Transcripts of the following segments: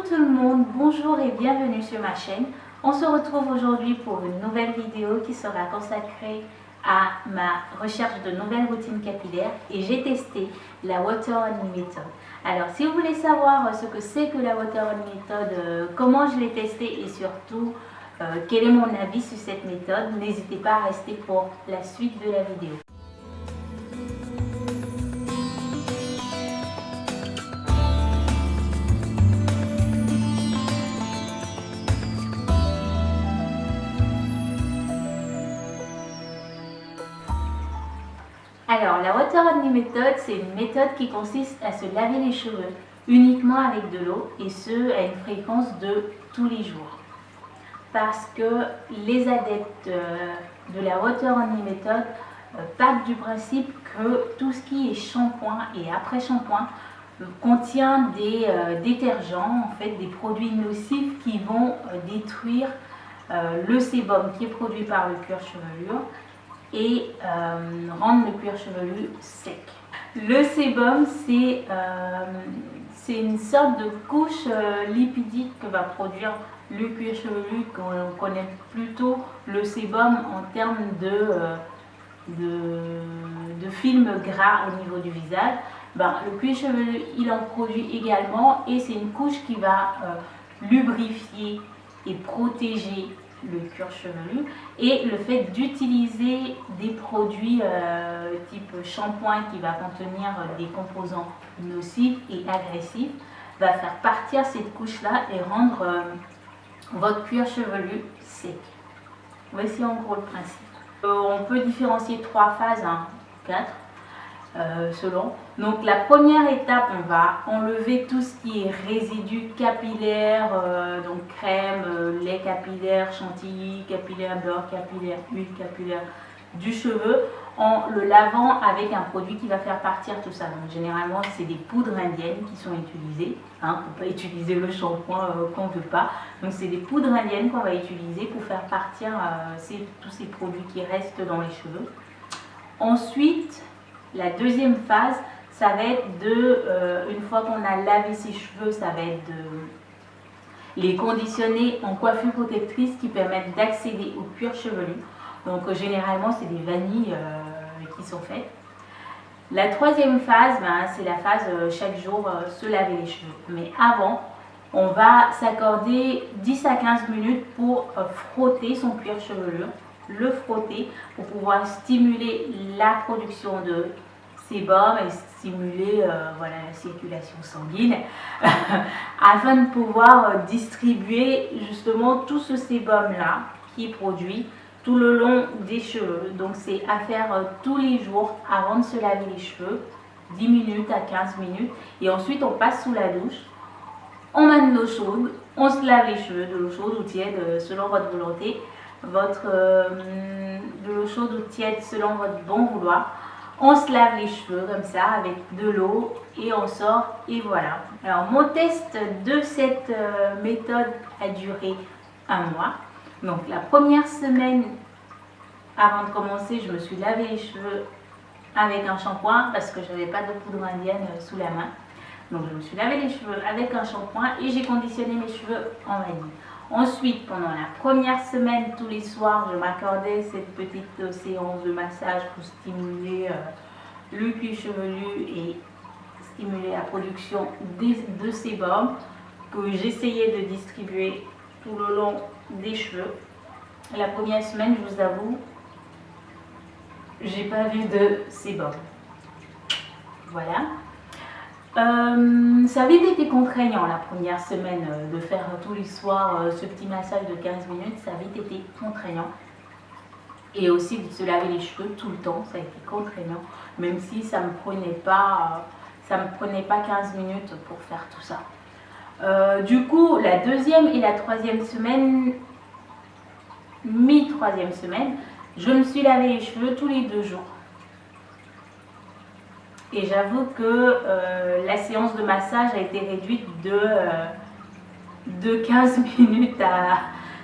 tout le monde, bonjour et bienvenue sur ma chaîne. On se retrouve aujourd'hui pour une nouvelle vidéo qui sera consacrée à ma recherche de nouvelles routines capillaires et j'ai testé la Water Only Method. Alors si vous voulez savoir ce que c'est que la Water Only Method, comment je l'ai testée et surtout quel est mon avis sur cette méthode, n'hésitez pas à rester pour la suite de la vidéo. Alors, la Water Only Method, c'est une méthode qui consiste à se laver les cheveux uniquement avec de l'eau et ce, à une fréquence de tous les jours. Parce que les adeptes de la Water Only Method partent du principe que tout ce qui est shampoing et après-shampoing contient des détergents, en fait, des produits nocifs qui vont détruire le sébum qui est produit par le cuir chevelu et rendre le cuir chevelu sec. Le sébum, c'est une sorte de couche lipidique que va produire le cuir chevelu, qu'on connaît plutôt le sébum en termes de film gras au niveau du visage. Le cuir chevelu, il en produit également et c'est une couche qui va lubrifier et protéger le cuir chevelu, et le fait d'utiliser des produits type shampoing qui va contenir des composants nocifs et agressifs va faire partir cette couche là et rendre votre cuir chevelu sec. Voici en gros le principe. On peut différencier 3 phases, 4 selon. Donc la première étape, on va enlever tout ce qui est résidus capillaires, donc crème, lait capillaire, chantilly capillaire, beurre capillaire, huile capillaire du cheveu, en le lavant avec un produit qui va faire partir tout ça. Donc généralement c'est des poudres indiennes qui sont utilisées, on ne peut pas utiliser le shampoing qu'on ne veut pas. Donc c'est des poudres indiennes qu'on va utiliser pour faire partir tous ces produits qui restent dans les cheveux. Ensuite, la deuxième phase, ça va être une fois qu'on a lavé ses cheveux, ça va être de les conditionner en coiffure protectrice qui permettent d'accéder au cuir chevelu. Donc généralement, c'est des vanilles qui sont faites. La troisième phase, c'est la phase chaque jour se laver les cheveux. Mais avant, on va s'accorder 10 à 15 minutes pour frotter son cuir chevelu, le frotter pour pouvoir stimuler la production de sébum et stimuler la circulation sanguine afin de pouvoir distribuer justement tout ce sébum là qui est produit tout le long des cheveux. Donc c'est à faire tous les jours avant de se laver les cheveux, 10 minutes à 15 minutes, et ensuite on passe sous la douche, on met de l'eau chaude, on se lave les cheveux, de l'eau chaude ou tiède selon votre volonté, de l'eau chaude ou tiède selon votre bon vouloir. On se lave les cheveux comme ça avec de l'eau et on sort et voilà. Alors mon test de cette méthode a duré 1 mois. Donc la première semaine avant de commencer, je me suis lavé les cheveux avec un shampoing parce que je n'avais pas de poudre indienne sous la main. Donc je me suis lavé les cheveux avec un shampoing et j'ai conditionné mes cheveux en vanille. Ensuite, pendant la première semaine, tous les soirs, je m'accordais cette petite séance de massage pour stimuler le cuir chevelu et stimuler la production de sébum que j'essayais de distribuer tout le long des cheveux. La première semaine, je vous avoue, j'ai pas vu de sébum. Voilà. Ça avait été contraignant la première semaine de faire tous les soirs ce petit massage de 15 minutes, ça avait été contraignant. Et aussi de se laver les cheveux tout le temps, ça a été contraignant, même si ça me prenait pas 15 minutes pour faire tout ça. Du coup, la deuxième et la troisième semaine, mi-troisième semaine, je me suis lavé les cheveux tous les 2 jours. Et j'avoue que la séance de massage a été réduite de 15 minutes à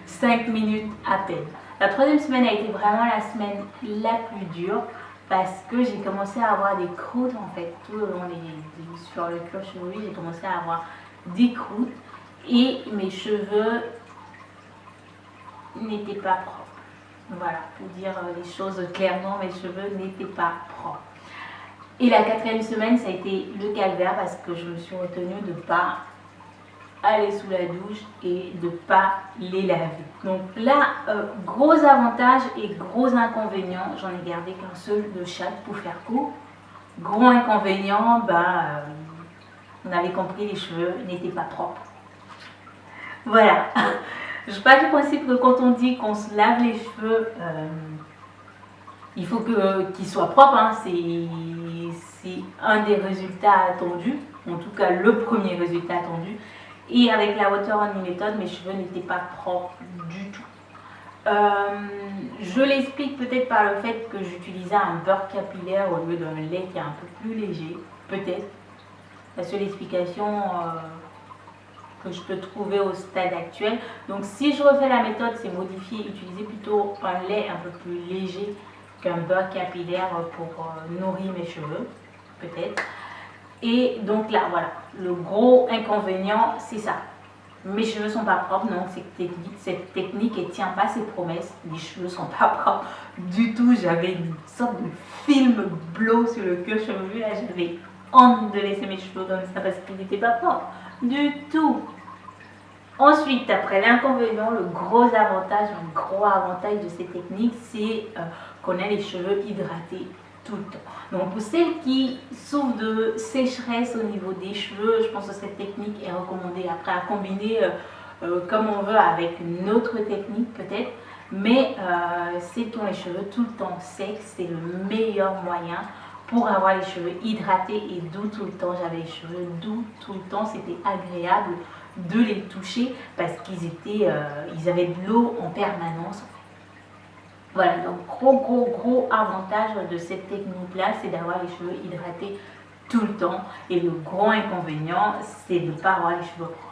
5 minutes à peine. La troisième semaine a été vraiment la semaine la plus dure parce que j'ai commencé à avoir des croûtes en fait tout le long sur le cuir chevelu. J'ai commencé à avoir des croûtes et mes cheveux n'étaient pas propres. Voilà, pour dire les choses clairement, mes cheveux n'étaient pas propres. Et la 4e semaine, ça a été le calvaire parce que je me suis retenue de ne pas aller sous la douche et de ne pas les laver. Donc là, gros avantages et gros inconvénients, j'en ai gardé qu'un seul de chaque pour faire court. Gros inconvénient, on avait compris, les cheveux n'étaient pas propres. Voilà. Je pars du principe que quand on dit qu'on se lave les cheveux, il faut qu'ils soient propres. Hein. C'est un des résultats attendus, en tout cas le premier résultat attendu. Et avec la Water Only méthode, mes cheveux n'étaient pas propres du tout. Je l'explique peut-être par le fait que j'utilisais un beurre capillaire au lieu d'un lait qui est un peu plus léger. Peut-être. La seule explication que je peux trouver au stade actuel. Donc si je refais la méthode, c'est modifier, utiliser plutôt un lait un peu plus léger qu'un beurre capillaire pour nourrir mes cheveux, peut-être. Et donc là, voilà, le gros inconvénient, c'est ça. Mes cheveux sont pas propres, donc cette technique, elle tient pas ses promesses. Les cheveux sont pas propres du tout. J'avais une sorte de film blow sur le cuir chevelu. Là, j'avais honte de laisser mes cheveux comme ça parce qu'ils n'étaient pas propres du tout. Ensuite, après l'inconvénient, le gros avantage de cette technique, c'est qu'on a les cheveux hydratés tout le temps. Donc pour celles qui souffrent de sécheresse au niveau des cheveux, je pense que cette technique est recommandée après à combiner comme on veut avec une autre technique peut-être. Mais celles qui ont les cheveux tout le temps secs, c'est le meilleur moyen pour avoir les cheveux hydratés et doux tout le temps. J'avais les cheveux doux tout le temps, c'était agréable de les toucher parce qu'ils avaient de l'eau en permanence. Voilà, donc gros avantage de cette technique-là, c'est d'avoir les cheveux hydratés tout le temps. Et le gros inconvénient, c'est de ne pas avoir les cheveux propres.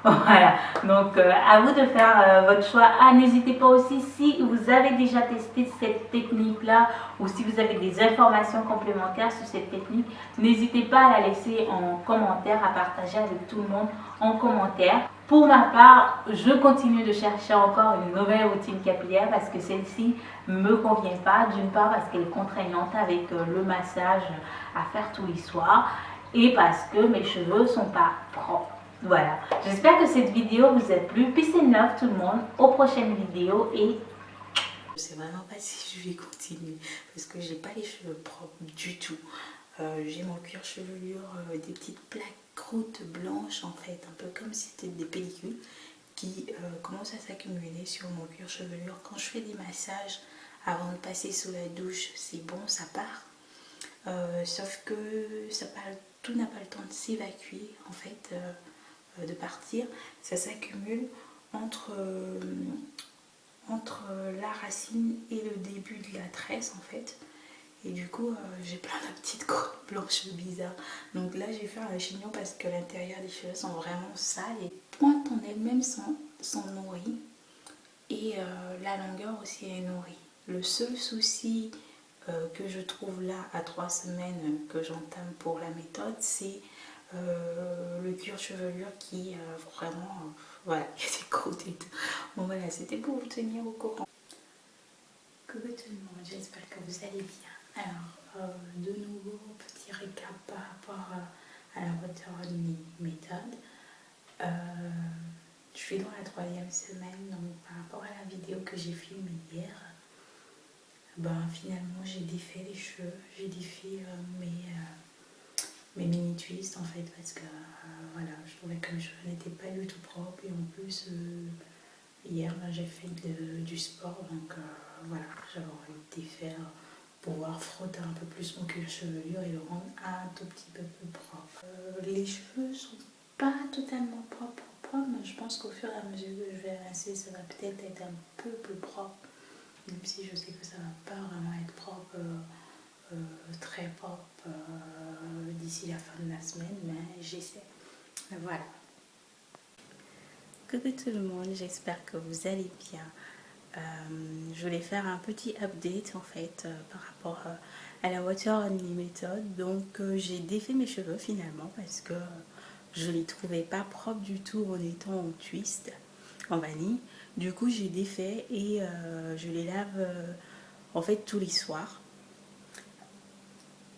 Voilà, donc à vous de faire votre choix. Ah, n'hésitez pas aussi, si vous avez déjà testé cette technique-là ou si vous avez des informations complémentaires sur cette technique, n'hésitez pas à la laisser en commentaire, à partager avec tout le monde en commentaire. Pour ma part, je continue de chercher encore une nouvelle routine capillaire parce que celle-ci ne me convient pas. D'une part parce qu'elle est contraignante avec le massage à faire tous les soirs et parce que mes cheveux ne sont pas propres. Voilà, j'espère que cette vidéo vous a plu. Peace and love tout le monde, aux prochaines vidéos et... Je sais vraiment pas si je vais continuer parce que j'ai pas les cheveux propres du tout. J'ai mon cuir chevelure, des petites plaques croûtes blanches en fait, un peu comme si c'était des pellicules qui commencent à s'accumuler sur mon cuir chevelure. Quand je fais des massages avant de passer sous la douche, c'est bon, ça part. Sauf que tout n'a pas le temps de s'évacuer en fait, de partir. Ça s'accumule entre la racine et le début de la tresse en fait. Et du coup, j'ai plein de petites crottes blanches bizarres. Donc là, j'ai fait un chignon parce que l'intérieur des cheveux sont vraiment sales. Et les pointes en elles-mêmes sont nourries. Et la longueur aussi est nourrie. Le seul souci que je trouve là, à 3 semaines que j'entame pour la méthode, c'est le cuir chevelure qui vraiment... voilà, il y a des croûtes et tout. Bon voilà, c'était pour vous tenir au courant. Coucou tout le monde, j'espère que vous allez bien. Alors, de nouveau, petit récap par rapport à la Water Only méthode. Je suis dans la 3e semaine, donc par rapport à la vidéo que j'ai filmée hier, finalement j'ai défait les cheveux, j'ai défait mes mini twists en fait, parce que voilà, je trouvais que mes cheveux n'étaient pas du tout propres et en plus hier j'ai fait du sport, donc voilà, j'avais envie de défaire, pouvoir frotter un peu plus mon cuir chevelure et le rendre un tout petit peu plus propre. Les cheveux sont pas totalement propres, mais je pense qu'au fur et à mesure que je vais rincer, ça va peut-être être un peu plus propre, même si je sais que ça va pas vraiment être propre, très propre d'ici la fin de la semaine, mais j'essaie. Voilà. Coucou tout le monde, j'espère que vous allez bien. Je voulais faire un petit update en fait par rapport à la Water Only méthode. Donc j'ai défait mes cheveux finalement parce que je les trouvais pas propres du tout en étant en twist, en vanille. Du coup, j'ai défait et je les lave en fait tous les soirs.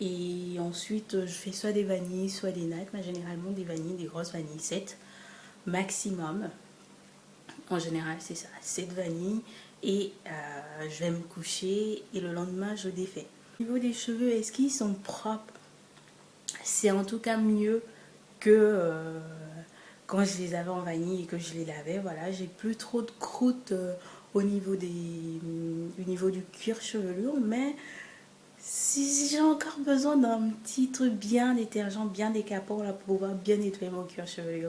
Et ensuite, je fais soit des vanilles, soit des nattes, mais généralement des vanilles, des grosses vanilles, 7 maximum. En général, c'est ça, 7 vanilles. Et je vais me coucher et le lendemain, je défais. Au niveau des cheveux, est-ce qu'ils sont propres? C'est en tout cas mieux que quand je les avais en vanille et que je les lavais. Voilà, j'ai plus trop de croûte au niveau du niveau du cuir chevelu, mais si j'ai encore besoin d'un petit truc bien détergent, bien décapant là, pour pouvoir bien nettoyer mon cuir chevelu.